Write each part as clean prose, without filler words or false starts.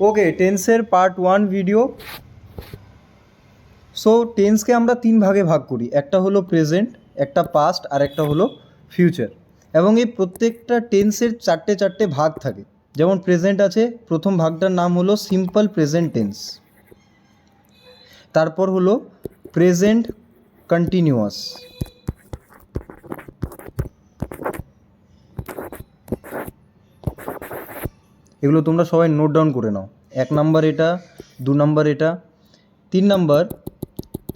ওকে, টেন্সের part 1 video. So টেন্সকে আমরা 3 ভাগে ভাগ করি, একটা হলো প্রেজেন্ট, একটা পাস্ট আর একটা হলো ফিউচার। এবং এই প্রত্যেকটা টেন্সের চারটে ভাগ থাকে। যেমন প্রেজেন্ট আছে, প্রথম ভাগটার নাম হলো সিম্পল প্রেজেন্ট টেন্স। তারপর হলো প্রেজেন্ট কন্টিনিউয়াস, এগুলো তোমরা সবাই নোট ডাউন করে নাও। 1 নাম্বার এটা, 2 নাম্বার এটা, 3 number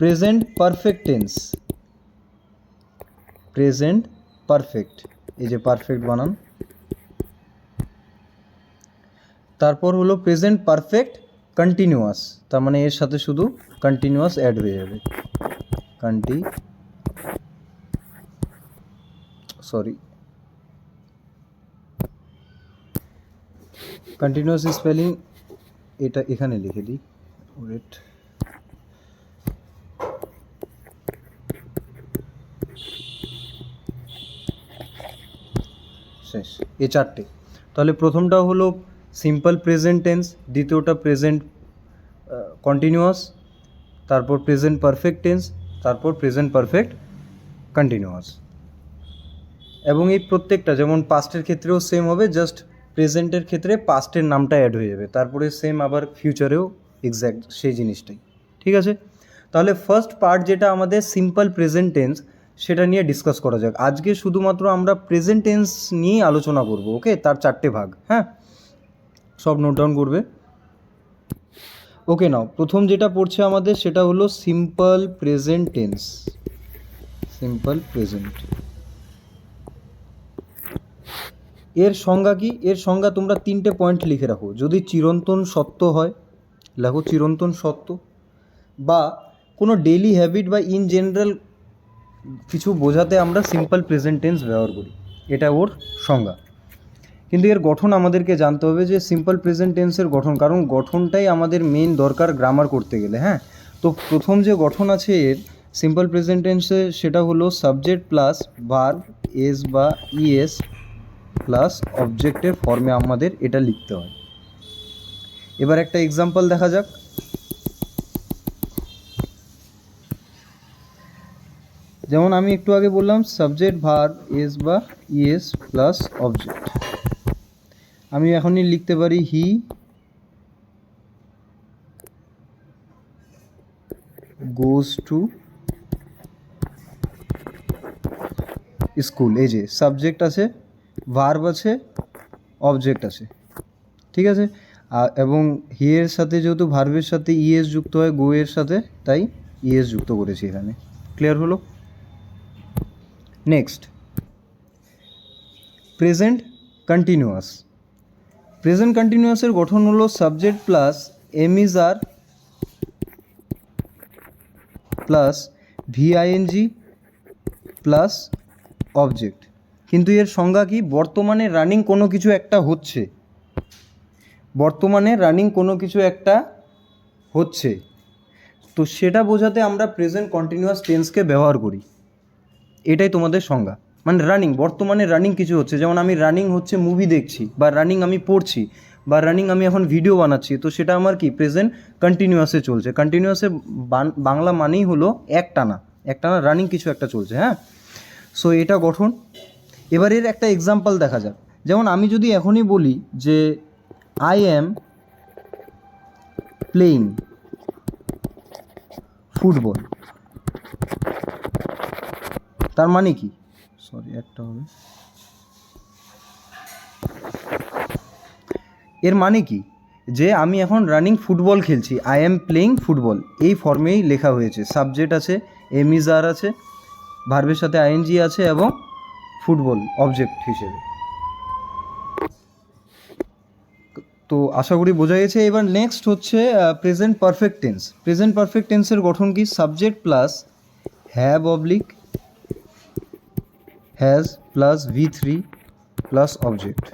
present perfect tense, present perfect, এই যে পারফেক্ট বানান। তারপর হলো প্রেজেন্ট পারফেক্ট কন্টিনিউয়াস, তার মানে এর সাথে শুধু কন্টিনিউয়াস অ্যাড হয়ে যাবে, কন্টিনিউয়াস স্পেলিং এটা এখানে লিখে দিই, ওয়েট। শেষ, এই চারটে। তাহলে প্রথমটা হলো সিম্পল প্রেজেন্ট টেন্স, দ্বিতীয়টা প্রেজেন্ট কন্টিনিউয়াস, তারপর প্রেজেন্ট পারফেক্ট টেন্স, তারপর প্রেজেন্ট পারফেক্ট কন্টিনিউয়াস। এবং এই প্রত্যেকটা যেমন পাস্টের ক্ষেত্রেও সেম হবে, জাস্ট প্রেজেন্টের ক্ষেত্রে পাস্টের নামটা অ্যাড হয়ে যাবে, তারপরে সেম আবার ফিউচারেও এক্স্যাক্ট সেই জিনিসটাই। ঠিক আছে, তাহলে ফার্স্ট পার্ট যেটা আমাদের সিম্পল প্রেজেন্ট টেন্স, সেটা নিয়ে ডিসকাস করা যাক। আজকে শুধুমাত্র আমরা প্রেজেন্ট টেন্স নিয়েই আলোচনা করব। ওকে, তার 4টে ভাগ। হ্যাঁ, সব নোট ডাউন করবে। ওকে, নাও প্রথম যেটা পড়ছে আমাদের সেটা হলো simple present tense. Simple present, এর সংজ্ঞা কি? এর সংজ্ঞা তোমরা 3টে পয়েন্ট লিখে রাখো। যদি চিরন্তন সত্য হয়, লেখো চিরন্তন সত্য, বা কোনো ডেইলি হ্যাবিট বা ইন জেনারেল কিছু বোঝাতে আমরা সিম্পল প্রেজেন্ট টেন্স ব্যবহার করি, এটা ওর সংজ্ঞা। কিন্তু এর গঠন আমাদেরকে জানতে হবে, যে সিম্পল প্রেজেন্ট টেন্সের গঠন, কারণ গঠনটাই আমাদের মেইন দরকার গ্রামার করতে গেলে। হ্যাঁ, তো প্রথম যে গঠন আছে এর সিম্পল প্রেজেন্ট টেন্সে, সেটা হলো সাবজেক্ট প্লাস ভার্ব এস বা ইএস প্লাস অবজেক্টের ফর্মে আমাদের এটা লিখতে হয়। এবার একটা এক্সাম্পল দেখা যাক। যেমন আমি একটু আগে বললাম সাবজেক্ট ভার্ব এস বা ইএস প্লাস অবজেক্ট, আমি এখনই লিখতে পারি হি গোজ টু স্কুল। এই যে সাবজেক্ট আছে, ভার্ব আছে, অবজেক্ট আছে। ঠিক আছে, এবং হি এর সাথে যেহেতু ভার্বের সাথে ইএস যুক্ত হয় গো এর সাথে, তাই ইএস যুক্ত করেছি এখানে। ক্লিয়ার হলো? Next, present continuous. প্রেজেন্ট কন্টিনিউয়াসের গঠন হলো subject plus am is are plus VING plus object. কিন্তু এর সংজ্ঞা কি? বর্তমানে রানিং কোনো কিছু একটা হচ্ছে, বর্তমানে রানিং কোনো কিছু একটা হচ্ছে, তো সেটা বোঝাতে আমরা প্রেজেন্ট কন্টিনিউয়াস টেন্সকে ব্যবহার করি। এটাই তোমাদের সংজ্ঞা, মানে রানিং, বর্তমানে রানিং কিছু হচ্ছে। যেমন আমি রানিং হচ্ছে মুভি দেখছি, বা রানিং আমি পড়ছি, বা রানিং আমি এখন ভিডিও বানাচ্ছি, তো সেটা আমার কি প্রেজেন্ট কন্টিনিউয়াসে চলছে। কন্টিনিউয়াসের বাংলা মানেই হলো একটানা, একটানা রানিং কিছু একটা চলছে। হ্যাঁ, সো এটা গঠন। এবারের একটা এক্সাম্পল দেখা যাক। যেমন আমি যদি এখনই বলি যে আই অ্যাম প্লেইং ফুটবল, তার মানে কি? একটা হবে, এর মানে কি? যে আমি এখন রানিং ফুটবল খেলছি, আই অ্যাম প্লেইং ফুটবল, এই ফর্মেই লেখা হয়েছে। সাবজেক্ট আছে, এমইজআর আছে, ভার্বের সাথে আইএনজি আছে, এবং ফুটবল অবজেক্ট হিসেবে। তো আশা করি বোঝা গেছে। এবার নেক্সট হচ্ছে present perfect tense. Present perfect টেন্সের গঠন কি? Subject plus have oblique has plus V3 plus object.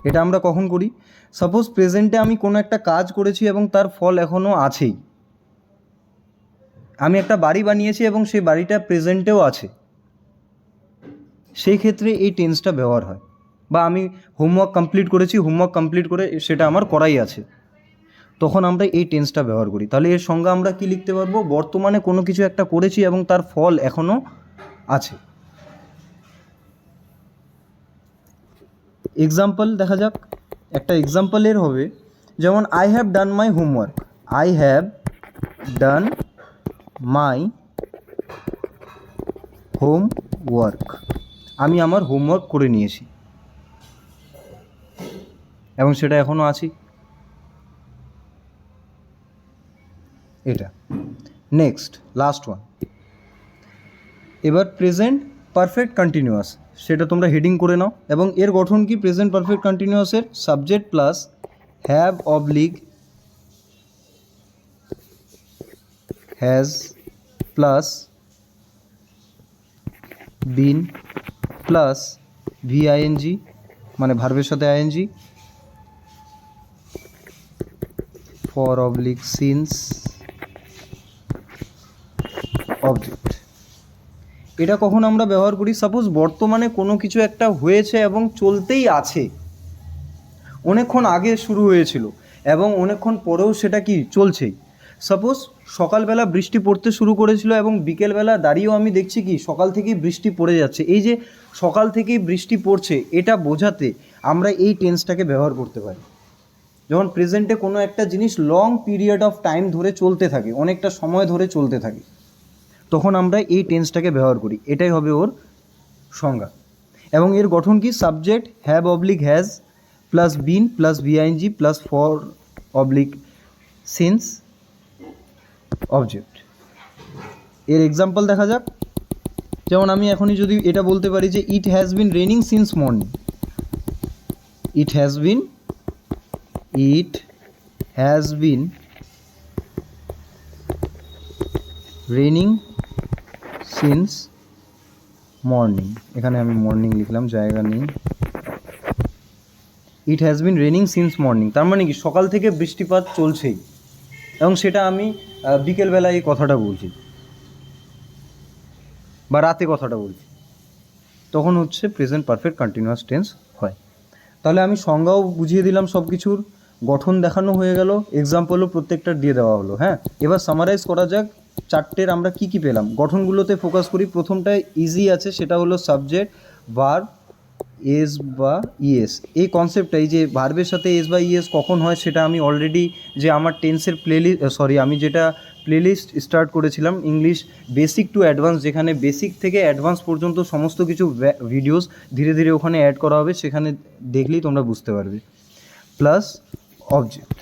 এটা আমরা কখন করি? সাপোজ প্রেজেন্টে আমি কোনো একটা কাজ করেছি এবং তার ফল এখনও আছেই। আমি একটা বাড়ি বানিয়েছি এবং সেই বাড়িটা প্রেজেন্টেও আছে, সেই ক্ষেত্রে এই টেন্সটা ব্যবহার হয়। বা আমি হোমওয়ার্ক কমপ্লিট করেছি, হোমওয়ার্ক কমপ্লিট করে সেটা আমার করাই আছে, তখন আমরা এই টেন্সটা ব্যবহার করি। তাহলে এর সংজ্ঞা আমরা কি লিখতে পারবো? বর্তমানে কোনো কিছু একটা করেছি এবং তার ফল এখনও আছে। এক্সাম্পল দেখা যাক। একটা এক্সাম্পলের হবে যেমন I have done my homework. I have done my homework. আমি আমার হোমওয়ার্ক করে নিয়েছি এবং সেটা এখনও আছি। এটা নেক্সট লাস্ট ওয়ান। এবার প্রেজেন্ট পারফেক্ট কন্টিনিউয়াস, সেটা তোমরা হেডিং করে নাও। এবং এর গঠন কি? প্রেজেন্ট পারফেক্ট কন্টিনিউয়াসের subject plus have oblique has plus been plus VING, মানে ভার্বের সাথে ING, for oblique since object. এটা কখন আমরা ব্যবহার করি? সাপোজ বর্তমানে কোনো কিছু একটা হয়েছে এবং চলতেই আছে, অনেকক্ষণ আগে শুরু হয়েছিল এবং অনেকক্ষণ পরেও সেটা কি চলছেই। সাপোজ সকালবেলা বৃষ্টি পড়তে শুরু করেছিল এবং বিকেলবেলা দাঁড়িয়েও আমি দেখছি কি সকাল থেকেই বৃষ্টি পড়ে যাচ্ছে। এই যে সকাল থেকেই বৃষ্টি পড়ছে, এটা বোঝাতে আমরা এই টেন্সটাকে ব্যবহার করতে পারি। যখন প্রেজেন্টে কোনো একটা জিনিস লং পিরিয়ড অফ টাইম ধরে চলতে থাকে, অনেকটা সময় ধরে চলতে থাকে, তখন আমরা এই টেন্সটাকে ব্যবহার করি। এটাই হবে ওর সংজ্ঞা। এবং এর গঠন কি? Subject have oblique has plus been plus VING plus for oblique since object. এর এক্সাম্পল দেখা যাক। যেমন আমি এখনই যদি এটা বলতে পারি যে it has been raining since morning. It has been raining since morning. এখানে আমি মর্নিং লিখলাম, জায়গা নেই। It has been raining since morning, তার মানে কি সকাল থেকে বৃষ্টিপাত চলছেই, এবং সেটা আমি বিকেলবেলায় এই কথাটা বলছি বা রাতে কথাটা বলছি, তখন হচ্ছে প্রেজেন্ট পারফেক্ট কন্টিনিউয়াস টেন্স হয়। তাহলে আমি সংজ্ঞাও বুঝিয়ে দিলাম, সব কিছুর গঠন দেখানো হয়ে গেল, এক্সাম্পলও প্রত্যেকটার দিয়ে দেওয়া হলো। হ্যাঁ, এবার সামারাইজ করা যাক চারটের আমরা কি কি পেলাম। গঠনগুলোতে ফোকাস করি। প্রথমটায় ইজি আছে, সেটা হলো সাবজেক্ট ভার্ব এস বা ইএস। এই কনসেপ্টটাই যে ভার্বের সাথে এস বা ইএস কখন হয় সেটা আমি অলরেডি যে আমার টেন্সের আমি যেটা প্লেলিস্ট স্টার্ট করেছিলাম ইংলিশ বেসিক টু অ্যাডভান্স, যেখানে বেসিক থেকে অ্যাডভান্স পর্যন্ত সমস্ত কিছু ভিডিওস ধীরে ধীরে ওখানে অ্যাড করা হবে, সেখানে দেখলেই তোমরা বুঝতে পারবে। Plus object.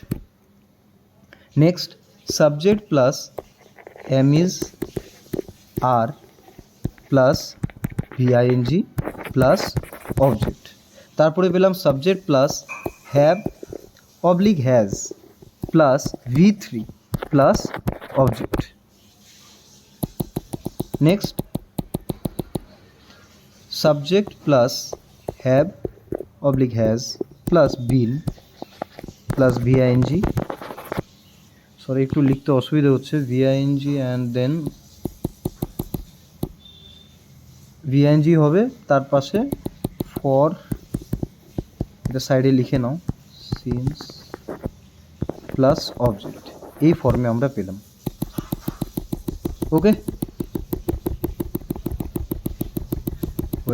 Next subject plus am is are plus VING plus object. তারপরে পেলাম subject plus have oblique has plus V3 plus object. Next subject plus have oblique has plus been plus VING, sorry একটু লিখতে অসুবিধা হচ্ছে, ভিআইএনজি and then ভিআইএনজি হবে, তার পাশে for, এটা সাইডে লিখে নাও, সিন্স প্লাস অবজেক্ট। এই ফর্মে আমরা পেলাম। ওকে,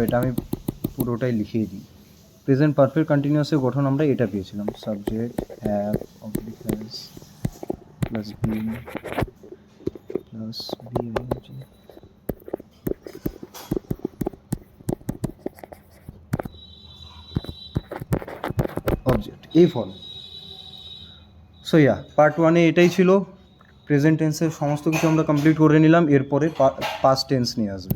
এটা আমি পুরোটাই লিখিয়ে দিই। প্রেজেন্ট পারফেক্ট কন্টিনিউয়াসের গঠন আমরা এটা পেয়েছিলাম, subject have oblique has plus been plus VING object, এই ফর্ম। সো পার্ট 1-এ এটাই ছিল। প্রেজেন্ট টেন্সের সমস্ত কিছু আমরা কমপ্লিট করে নিলাম। এরপরে পাস্ট টেন্স নিয়ে আসবে।